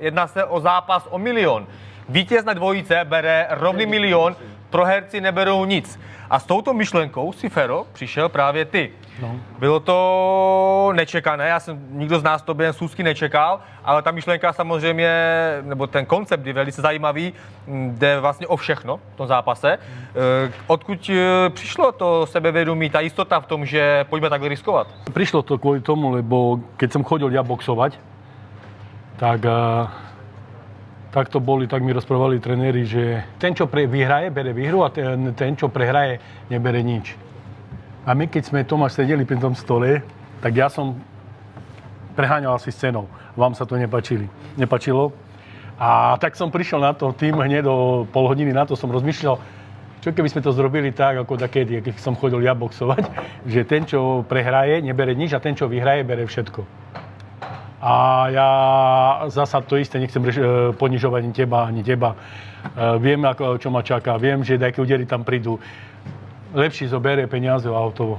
Jedná se o zápas o milion. Vítězná dvojice bere rovný milion, proherci neberou nic. A s touto myšlenkou si, Fero, přišel právě ty. No. Bylo to nečekané, nikdo z nás to během schůzky nečekal, ale ta myšlenka samozřejmě, nebo ten koncept je velice zajímavý, jde vlastně o všechno v tom zápase. Odkud přišlo to sebevědomí, ta jistota v tom, že pojďme takhle riskovat? Prišlo to kvôli tomu, lebo keď som chodil ja boxovať, tak to boli, tak mi rozprávali trenéri, že ten, čo vyhraje, bere výhru a ten, čo prehraje, nebere nič. A my, keď sme Tomáš sedeli pri tom stole, tak ja som preháňal asi s cenou. Vám sa to nepačilo. A tak som prišiel na to, tým hneď do pol hodiny na to som rozmýšľal, čo keby sme to zrobili tak, ako takedy, keď som chodil ja boxovať, že ten, čo prehraje, nebere nič a ten, čo vyhraje, bere všetko. A ja zasa to isté nechcem ponižovať ani teba. Viem, čo ma čaká, viem, že nejaké údery tam prídu. Lepší zoberie peniaze a hotovo.